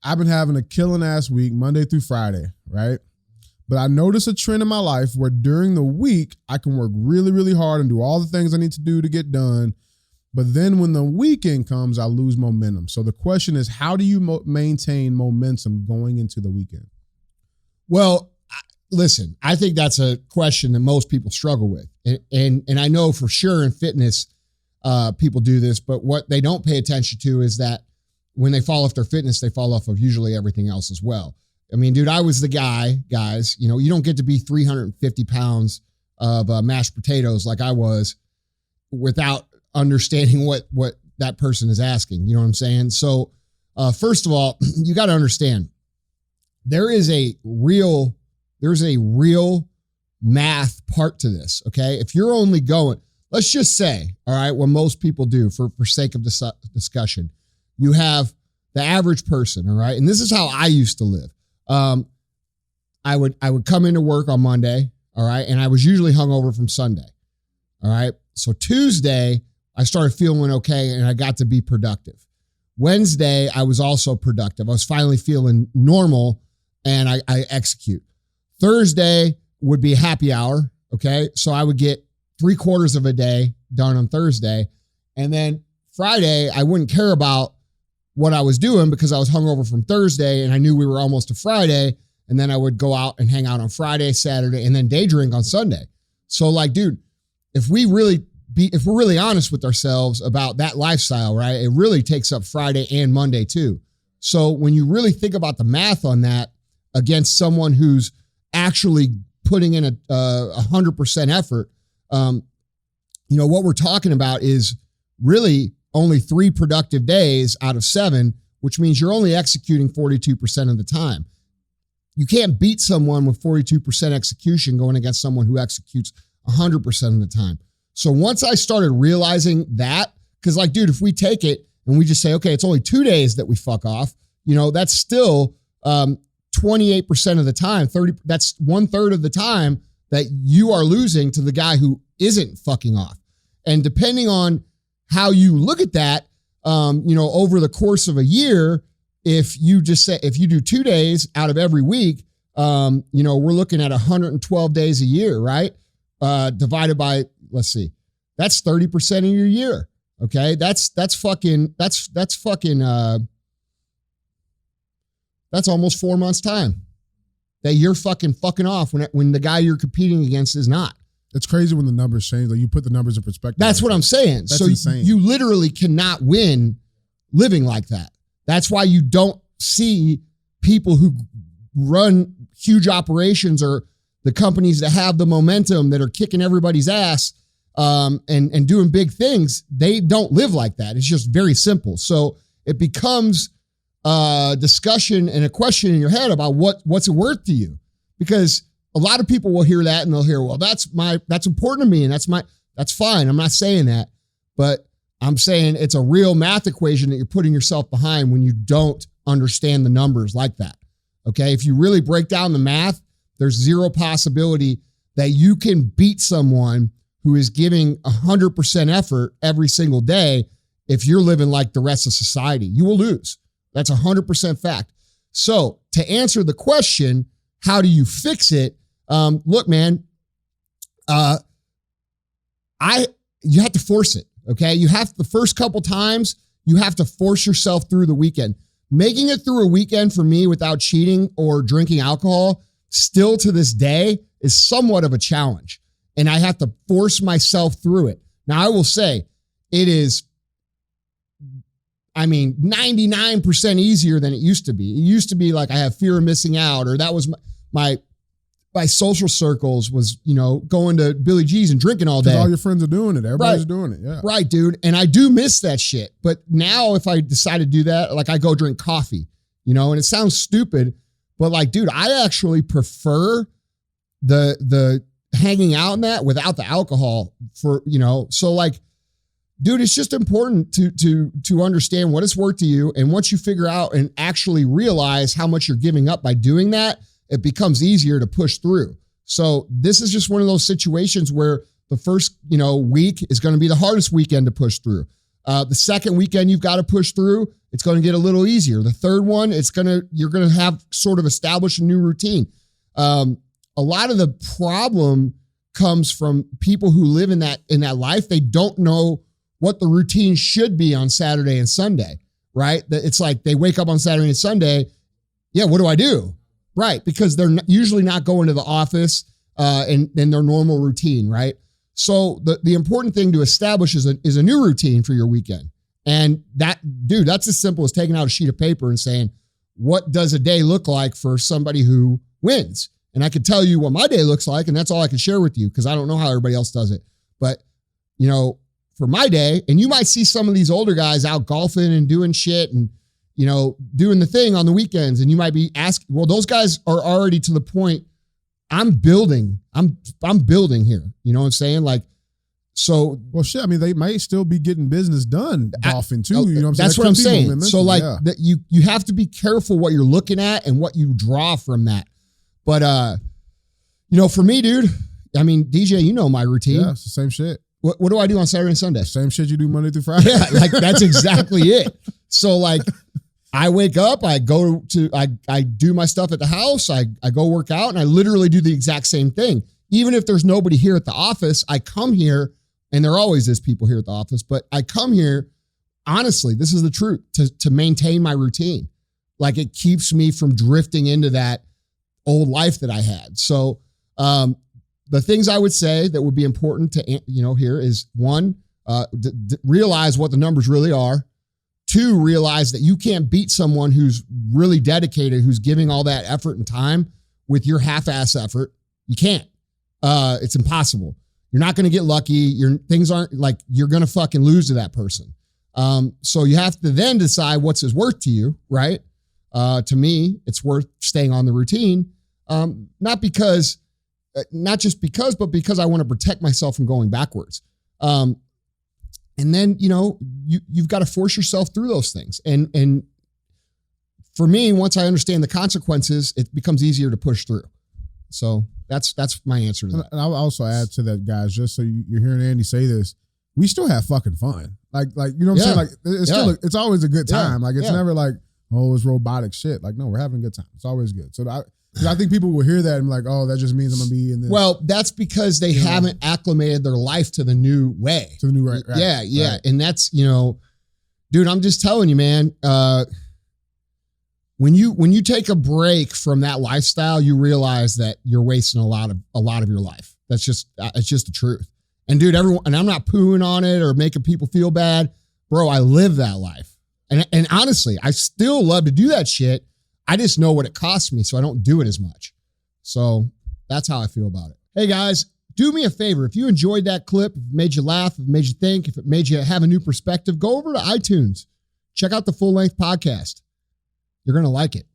I've been having a killing ass week, Monday through Friday, right? But I notice a trend in my life where during the week, I can work really, really hard and do all the things I need to do to get done. But then when the weekend comes, I lose momentum. So the question is, how do you maintain momentum going into the weekend? Well, listen, I think that's a question that most people struggle with. And I know for sure in fitness, people do this, but what they don't pay attention to is that when they fall off their fitness, they fall off of usually everything else as well. I mean, dude, I was the guy, guys, you don't get to be 350 pounds of mashed potatoes like I was without understanding what that person is asking. You know what I'm saying? So first of all, you got to understand there's a real math part to this. Okay. If you're only going, let's just say, all right, what most people do for sake of discussion, you have the average person. All right. And this is how I used to live. I would come into work on Monday. All right. And I was usually hungover from Sunday. All right. So Tuesday, I started feeling okay and I got to be productive. Wednesday, I was also productive. I was finally feeling normal and I execute. Thursday would be a happy hour. Okay. So I would get 3/4 of a day done on Thursday. And then Friday, I wouldn't care about what I was doing because I was hungover from Thursday and I knew we were almost to Friday. And then I would go out and hang out on Friday, Saturday, and then day drink on Sunday. So like, dude, if we're really honest with ourselves about that lifestyle, right, it really takes up Friday and Monday too. So when you really think about the math on that against someone who's actually putting in a 100% effort, what we're talking about is really only 3 productive days out of 7, which means you're only executing 42% of the time. You can't beat someone with 42% execution going against someone who executes 100% of the time. So once I started realizing that, because like, dude, if we take it and we just say, okay, it's only 2 days that we fuck off, that's still 28% of the time, that's 1/3 of the time that you are losing to the guy who isn't fucking off. And depending on how you look at that, over the course of a year, if you do 2 days out of every week, we're looking at 112 days a year, right? Divided by, let's see, that's 30% of your year. Okay. That's almost 4 months time that you're fucking off when the guy you're competing against is not. It's crazy when the numbers change. Like you put the numbers in perspective. That's what I'm saying. That's so insane. You literally cannot win living like that. That's why you don't see people who run huge operations or the companies that have the momentum that are kicking everybody's ass and doing big things. They don't live like that. It's just very simple. So it becomes a discussion and a question in your head about what's it worth to you? Because a lot of people will hear that and they'll hear, well, that's important to me. And that's fine. I'm not saying that, but I'm saying it's a real math equation that you're putting yourself behind when you don't understand the numbers like that. Okay. If you really break down the math, there's zero possibility that you can beat someone who is giving 100% effort every single day. If you're living like the rest of society, you will lose. That's 100% fact. So to answer the question, how do you fix it? Look, man, you have to force it. Okay. The first couple times you have to force yourself through the weekend. Making it through a weekend for me without cheating or drinking alcohol still to this day is somewhat of a challenge. And I have to force myself through it. Now I will say it is, 99% easier than it used to be. It used to be like I have fear of missing out, or that was my social circles was, going to Billy G's and drinking all day. All your friends are doing it. Everybody's doing it. Yeah. Right, dude. And I do miss that shit. But now if I decide to do that, like I go drink coffee, and it sounds stupid, but like, dude, I actually prefer the hanging out in that without the alcohol so like, dude, it's just important to understand what it's worth to you. And once you figure out and actually realize how much you're giving up by doing that, it becomes easier to push through. So this is just one of those situations where the first, week is going to be the hardest weekend to push through. The second weekend you've got to push through, it's going to get a little easier. The third one, you're going to have sort of established a new routine. A lot of the problem comes from people who live in that life. They don't know what the routine should be on Saturday and Sunday, right? It's like they wake up on Saturday and Sunday. Yeah, what do I do? Right, because they're usually not going to the office and their normal routine, right? So the important thing to establish is a new routine for your weekend. And that's as simple as taking out a sheet of paper and saying, what does a day look like for somebody who wins? And I could tell you what my day looks like, and that's all I can share with you because I don't know how everybody else does it. But, for my day, and you might see some of these older guys out golfing and doing shit and, doing the thing on the weekends. And you might be asking, well, those guys are already to the point, I'm building here. You know what I'm saying? Like, so. Well, shit. I mean, they might still be getting business done golfing too. You know what I'm saying? That's what I'm saying. So like you have to be careful what you're looking at and what you draw from that. But, for me, dude, I mean, DJ, my routine. Yeah, it's the same shit. What do I do on Saturday and Sunday? Same shit you do Monday through Friday. Yeah, like that's exactly it. So like I wake up, I do my stuff at the house, I go work out, and I literally do the exact same thing. Even if there's nobody here at the office, I come here, and there always is people here at the office, but I come here, honestly, this is the truth, to maintain my routine. Like it keeps me from drifting into that old life that I had. So the things I would say that would be important to, here is one, realize what the numbers really are. Two, realize that you can't beat someone who's really dedicated, who's giving all that effort and time with your half-ass effort. You can't. It's impossible. You're not going to get lucky. Things aren't like you're going to fucking lose to that person. So you have to then decide what's his worth to you, right? To me, it's worth staying on the routine. Not just because, but because I want to protect myself from going backwards. And then, you've got to force yourself through those things. And for me, once I understand the consequences, it becomes easier to push through. So that's my answer to that. And I'll also add to that, guys, just so you're hearing Andy say this, we still have fucking fun. Like, you know what I'm saying? Like it's always a good time. Like it's never like, oh, it's robotic shit. Like, no, we're having a good time. It's always good. So I think people will hear that and be like, oh, that just means I'm going to be in this. Well, that's because they haven't acclimated their life to the new way. To the new right. Yeah. Right. And that's, dude, I'm just telling you, man, when you take a break from that lifestyle, you realize that you're wasting a lot of your life. It's just the truth. And dude, and I'm not pooing on it or making people feel bad. Bro, I live that life. And honestly, I still love to do that shit. I just know what it costs me, so I don't do it as much. So that's how I feel about it. Hey guys, do me a favor. If you enjoyed that clip, if it made you laugh, if it made you think, if it made you have a new perspective, go over to iTunes. Check out the full-length podcast. You're going to like it.